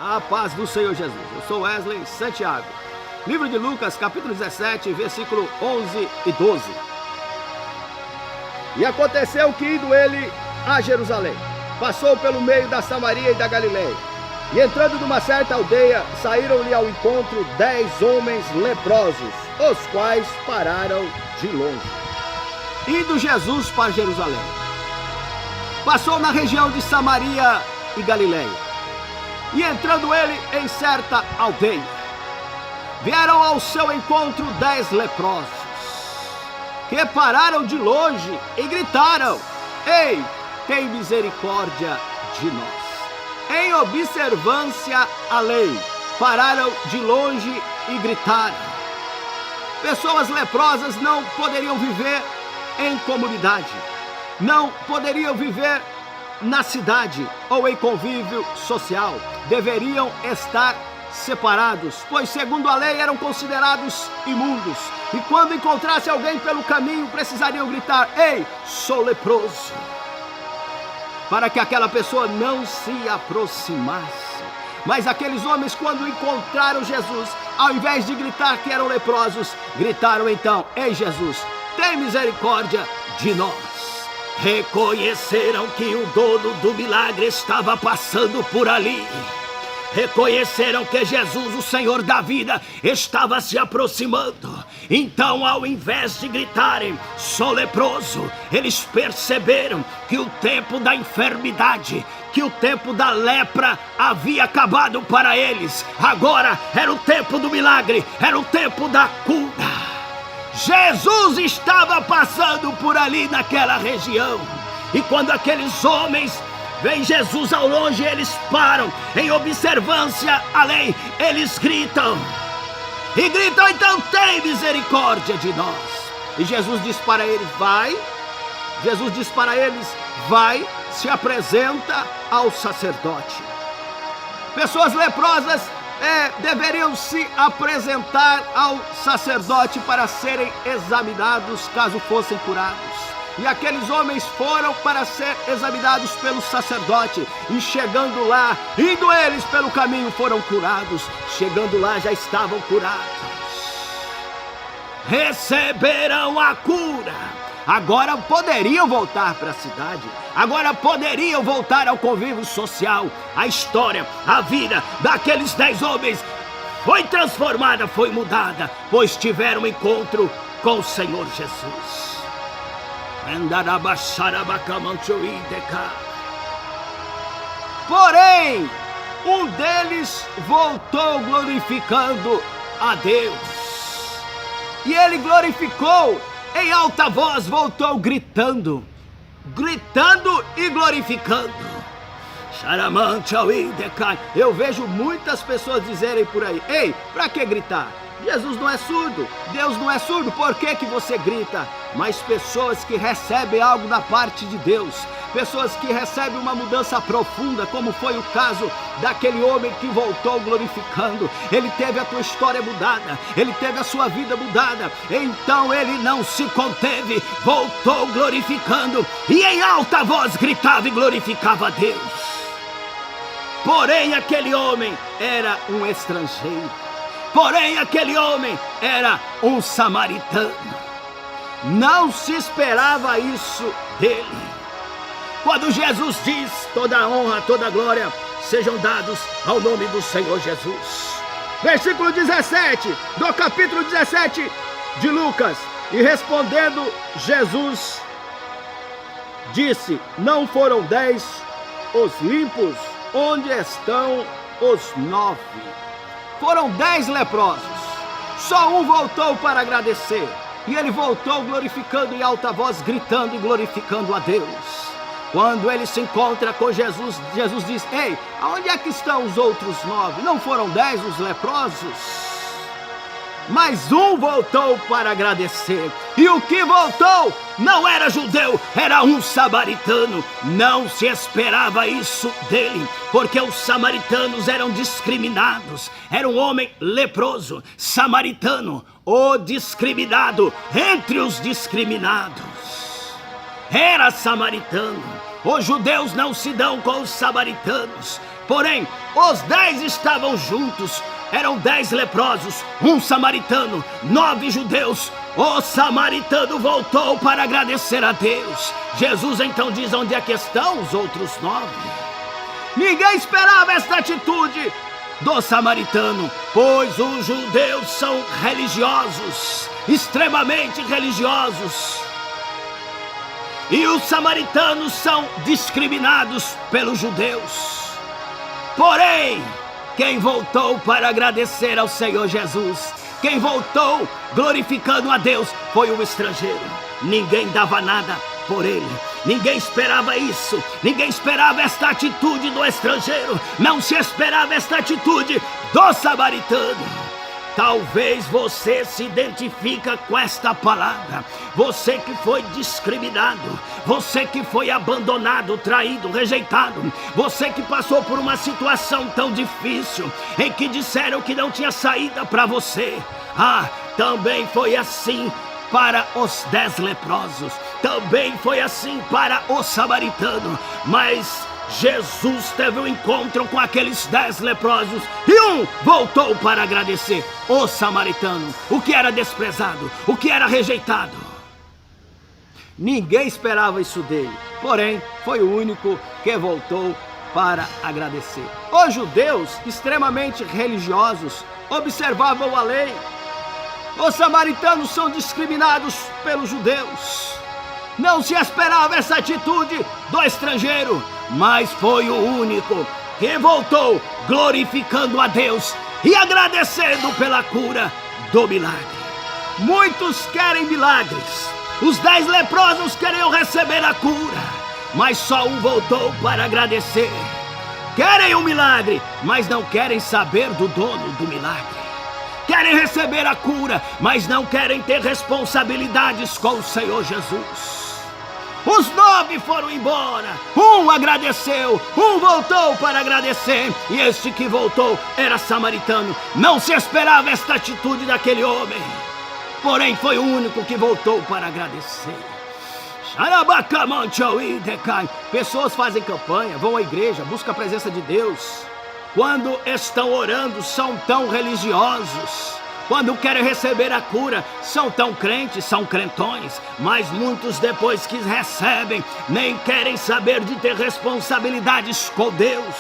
A paz do Senhor Jesus. Eu sou Wesley Santiago. Livro de Lucas, capítulo 17, versículo 11 e 12. E aconteceu que, indo ele a Jerusalém, passou pelo meio da Samaria e da Galileia. E entrando numa certa aldeia, saíram-lhe ao encontro 10 homens leprosos, os quais pararam de longe. Indo Jesus para Jerusalém, passou na região de Samaria e Galileia. E entrando ele em certa aldeia, vieram ao seu encontro 10 leprosos, que pararam de longe e gritaram: Ei, tem misericórdia de nós. Em observância à lei, pararam de longe e gritaram. Pessoas leprosas não poderiam viver em comunidade, não poderiam viver na cidade ou em convívio social. Deveriam estar separados, pois segundo a lei eram considerados imundos, e quando encontrasse alguém pelo caminho precisariam gritar: Ei, sou leproso, para que aquela pessoa não se aproximasse. Mas aqueles homens, quando encontraram Jesus, ao invés de gritar que eram leprosos, gritaram então: Ei, Jesus, tem misericórdia de nós. Reconheceram que o dono do milagre estava passando por ali. Reconheceram que Jesus, o Senhor da vida, estava se aproximando. Então, ao invés de gritarem: Sou leproso, eles perceberam que o tempo da enfermidade, que o tempo da lepra havia acabado para eles. Agora era o tempo do milagre, era o tempo da cura. Jesus estava passando por ali naquela região. E quando aqueles homens veem Jesus ao longe, eles param em observância à lei. Eles gritam. E gritam então: tem misericórdia de nós. E Jesus diz para eles: vai. Jesus diz para eles: vai, se apresenta ao sacerdote. Pessoas leprosas deveriam se apresentar ao sacerdote para serem examinados caso fossem curados. E aqueles homens foram para ser examinados pelo sacerdote. E chegando lá, indo eles pelo caminho, foram curados. Chegando lá, já estavam curados. Receberam a cura. Agora poderiam voltar para a cidade. Agora poderiam voltar ao convívio social. A história, a vida daqueles 10 homens foi transformada, foi mudada, pois tiveram um encontro com o Senhor Jesus. Porém, um deles voltou glorificando a Deus. E ele glorificou em alta voz, voltou gritando e glorificando. Eu vejo muitas pessoas dizerem por aí: ei, para que gritar? Jesus não é surdo, Deus não é surdo, por que você grita? Mas pessoas que recebem algo da parte de Deus, pessoas que recebem uma mudança profunda, como foi o caso daquele homem que voltou glorificando. Ele teve a tua história mudada, ele teve a sua vida mudada, então ele não se conteve, voltou glorificando e em alta voz gritava e glorificava a Deus. Porém aquele homem era um estrangeiro, porém aquele homem era um samaritano. Não se esperava isso dele. Quando Jesus diz: toda a honra, toda a glória sejam dados ao nome do Senhor Jesus. Versículo 17 do capítulo 17 de Lucas. E respondendo Jesus, disse: não foram 10 os limpos? Onde estão os 9? Foram 10 leprosos, só um voltou para agradecer. E ele voltou glorificando em alta voz, gritando e glorificando a Deus. Quando ele se encontra com Jesus, Jesus diz: ei, aonde é que estão os outros 9? Não foram 10 os leprosos? Mas um voltou para agradecer. E o que voltou não era judeu, era um samaritano. Não se esperava isso dele, porque os samaritanos eram discriminados. Era um homem leproso, samaritano, o discriminado entre os discriminados. Era samaritano. Os judeus não se dão com os samaritanos. Porém, os 10 estavam juntos. Eram 10 leprosos, um samaritano, 9 judeus. O samaritano voltou para agradecer a Deus. Jesus então diz: onde é que estão os outros 9? Ninguém esperava esta atitude do samaritano, pois os judeus são religiosos, extremamente religiosos. E os samaritanos são discriminados pelos judeus. Porém, quem voltou para agradecer ao Senhor Jesus, quem voltou glorificando a Deus, foi o estrangeiro. Ninguém dava nada por ele, ninguém esperava isso, ninguém esperava esta atitude do estrangeiro, não se esperava esta atitude do samaritano. Talvez você se identifica com esta palavra. Você que foi discriminado, você que foi abandonado, traído, rejeitado, você que passou por uma situação tão difícil, em que disseram que não tinha saída para você. Também foi assim para os 10 leprosos, também foi assim para o samaritano, mas Jesus teve um encontro com aqueles 10 leprosos e um voltou para agradecer. O samaritano, o que era desprezado, o que era rejeitado. Ninguém esperava isso dele, porém foi o único que voltou para agradecer. Os judeus, extremamente religiosos, observavam a lei. Os samaritanos são discriminados pelos judeus. Não se esperava essa atitude do estrangeiro, mas foi o único que voltou glorificando a Deus e agradecendo pela cura do milagre. Muitos querem milagres. Os 10 leprosos queriam receber a cura, mas só um voltou para agradecer. Querem um milagre, mas não querem saber do dono do milagre. Querem receber a cura, mas não querem ter responsabilidades com o Senhor Jesus. Os 9 foram embora, um agradeceu, um voltou para agradecer, e este que voltou era samaritano. Não se esperava esta atitude daquele homem, porém foi o único que voltou para agradecer. Pessoas fazem campanha, vão à igreja, buscam a presença de Deus. Quando estão orando, são tão religiosos. Quando querem receber a cura, são tão crentes, são crentões. Mas muitos, depois que recebem, nem querem saber de ter responsabilidades com Deus.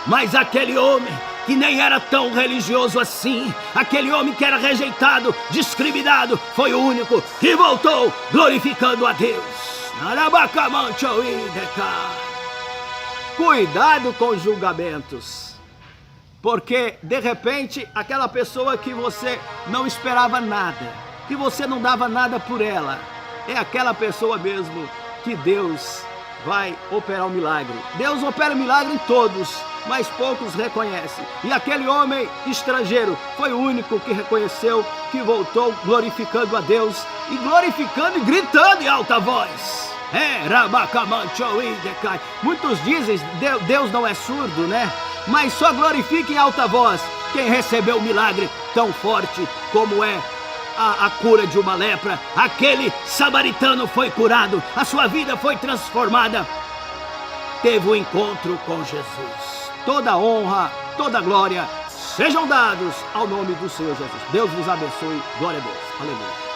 Mas aquele homem que nem era tão religioso assim, aquele homem que era rejeitado, discriminado, foi o único que voltou glorificando a Deus. Cuidado com os julgamentos, porque de repente aquela pessoa que você não esperava nada, que você não dava nada por ela, é aquela pessoa mesmo que Deus vai operar um milagre. Deus opera milagre em todos, mas poucos reconhecem. E aquele homem estrangeiro foi o único que reconheceu, que voltou glorificando a Deus, e glorificando e gritando em alta voz. Muitos dizem Deus não é surdo, né? Mas só glorifica em alta voz quem recebeu um milagre tão forte como é a cura de uma lepra. Aquele samaritano foi curado, a sua vida foi transformada, teve um encontro com Jesus. Toda honra, toda glória sejam dados ao nome do Senhor Jesus. Deus vos abençoe. Glória a Deus. Aleluia.